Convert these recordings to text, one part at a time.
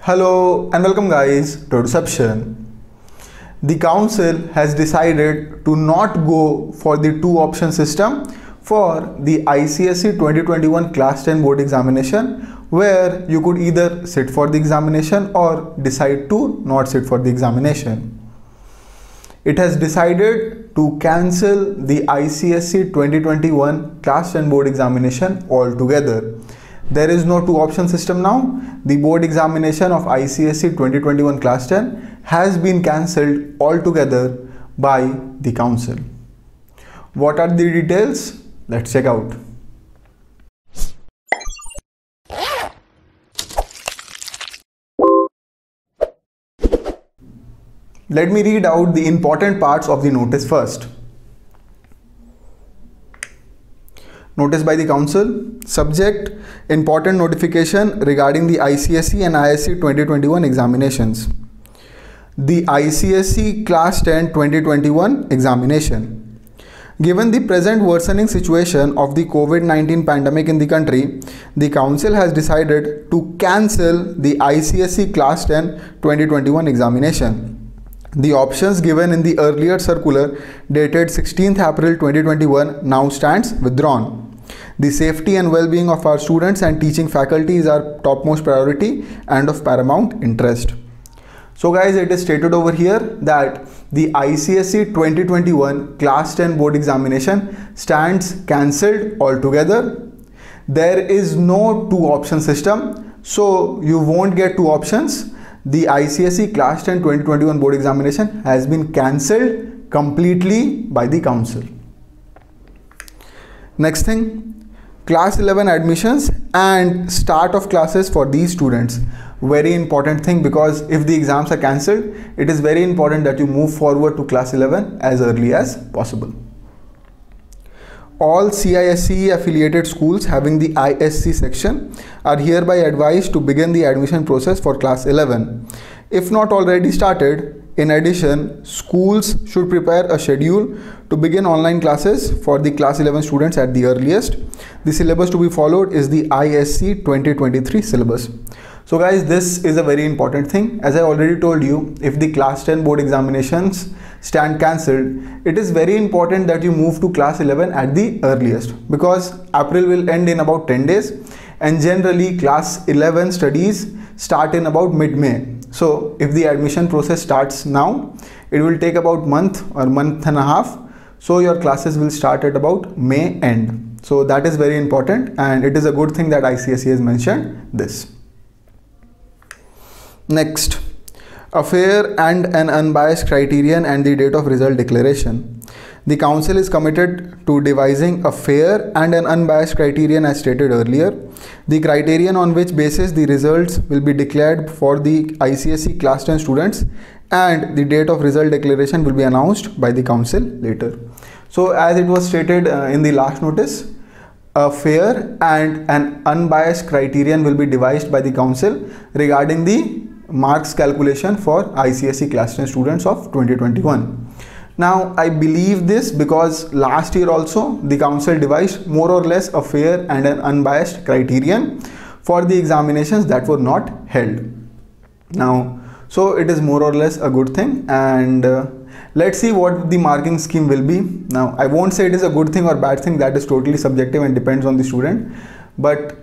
Hello and welcome guys to Reception. The council has decided to not go for the two option system for the ICSE 2021 class 10 board examination, where you could either sit for the examination or decide to not sit for the examination. It has decided to cancel the ICSE 2021 class 10 board examination altogether. There is no two option system now. The board examination of ICSE 2021 class 10 has been cancelled altogether by the council. What are the details? Let's check out. Let me read out the important parts of the notice first. Notice by the council. Subject: important notification regarding the ICSE and ISC 2021 examinations. The ICSE class 10 2021 examination. Given the present worsening situation of the COVID-19 pandemic in the country, the council has decided to cancel the ICSE class 10 2021 examination. The options given in the earlier circular dated 16th April 2021 now stands withdrawn. The safety and well-being of our students and teaching faculty is our topmost priority and of paramount interest. So guys, it is stated over here that the ICSE 2021 class 10 board examination stands cancelled altogether. There is no two option system, so you won't get two options. The ICSE class 10 2021 board examination has been cancelled completely by the council. Next thing, class 11 admissions and start of classes for these students. Very important thing, because if the exams are cancelled, it is very important that you move forward to class 11 as early as possible. All CISCE affiliated schools having the ISC section are hereby advised to begin the admission process for class 11. If not already started, in addition, schools should prepare a schedule to begin online classes for the class 11 students at the earliest. The syllabus to be followed is the ISC 2023 syllabus. So guys, this is a very important thing. As I already told you, if the class 10 board examinations stand cancelled, it is very important that you move to class 11 at the earliest, because April will end in about 10 days and generally class 11 studies start in about mid-May. So if the admission process starts now, it will take about month or month and a half. So your classes will start at about May end. So that is very important, and it is a good thing that ICSE has mentioned this. Next, a fair and an unbiased criterion and the date of result declaration. The council is committed to devising a fair and an unbiased criterion as stated earlier. The criterion on which basis the results will be declared for the ICSE class 10 students, and the date of result declaration will be announced by the council later. So as it was stated in the last notice, a fair and an unbiased criterion will be devised by the council regarding the marks calculation for ICSE class 10 students of 2021. Now I believe this because last year also the council devised more or less a fair and an unbiased criterion for the examinations that were not held. Now, so it is more or less a good thing, and let's see what the marking scheme will be. Now I won't say it is a good thing or bad thing, that is totally subjective and depends on the student, but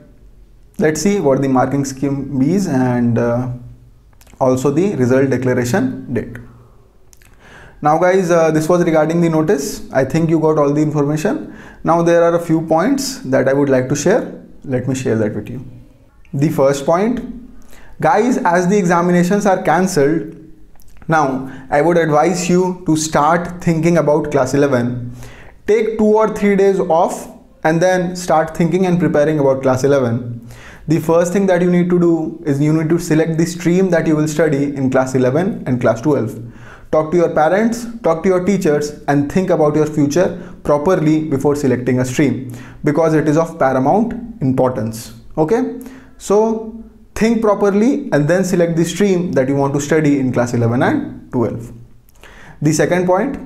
let's see what the marking scheme is, and also the result declaration date. Now guys, this was regarding the notice. I think you got all the information. Now there are a few points that I would like to share. Let me share that with you. The first point, guys, as the examinations are cancelled, now I would advise you to start thinking about class 11. Take 2 or 3 days off and then start thinking and preparing about class 11. The first thing that you need to do is you need to select the stream that you will study in class 11 and class 12. Talk to your parents, talk to your teachers, and think about your future properly before selecting a stream, because it is of paramount importance. Okay, so think properly and then select the stream that you want to study in class 11 and 12. The second point,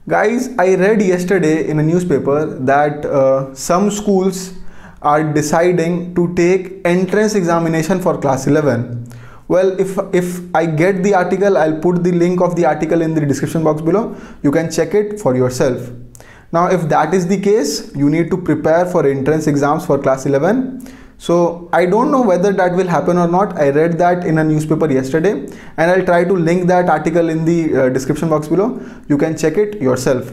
guys, I read yesterday in a newspaper that some schools are deciding to take entrance examination for class 11. Well, if I get the article, I'll put the link of the article in the description box below. You can check it for yourself. Now, if that is the case, you need to prepare for entrance exams for class 11. So I don't know whether that will happen or not. I read that in a newspaper yesterday, and I'll try to link that article in the description box below. You can check it yourself.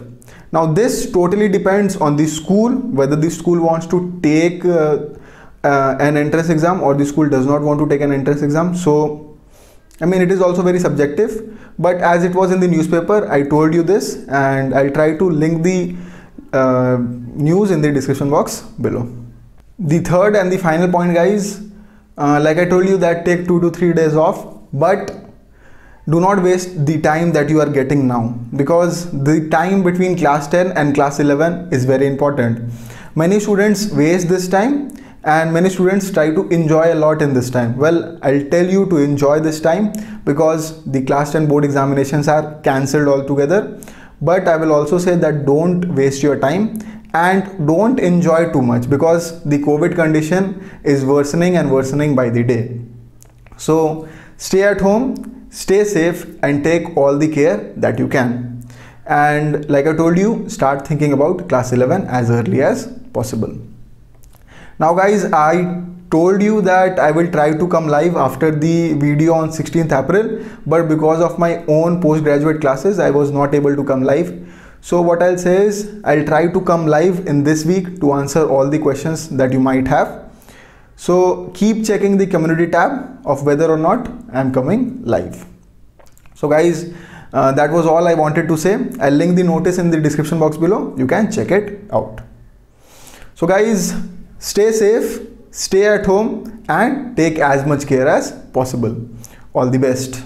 Now, this totally depends on the school, whether the school wants to take an entrance exam or the school does not want to take an entrance exam. So I mean, it is also very subjective, but as it was in the newspaper, I told you this, and I'll try to link the news in the description box below. The third and the final point, guys, like I told you, that take 2 to 3 days off, but do not waste the time that you are getting now, because the time between class 10 and class 11 is very important. Many students waste this time, and many students try to enjoy a lot in this time. Well, I'll tell you to enjoy this time, because the class 10 board examinations are cancelled altogether. But I will also say that don't waste your time and don't enjoy too much, because the COVID condition is worsening and worsening by the day. So stay at home, stay safe, and take all the care that you can. And like I told you, start thinking about class 11 as early as possible. Now guys, I told you that I will try to come live after the video on 16th April, but because of my own postgraduate classes, I was not able to come live. So what I'll say is, I'll try to come live in this week to answer all the questions that you might have. So keep checking the community tab of whether or not I'm coming live. So guys, that was all I wanted to say. I'll link the notice in the description box below. You can check it out. So guys, stay safe, stay at home, and take as much care as possible. All the best.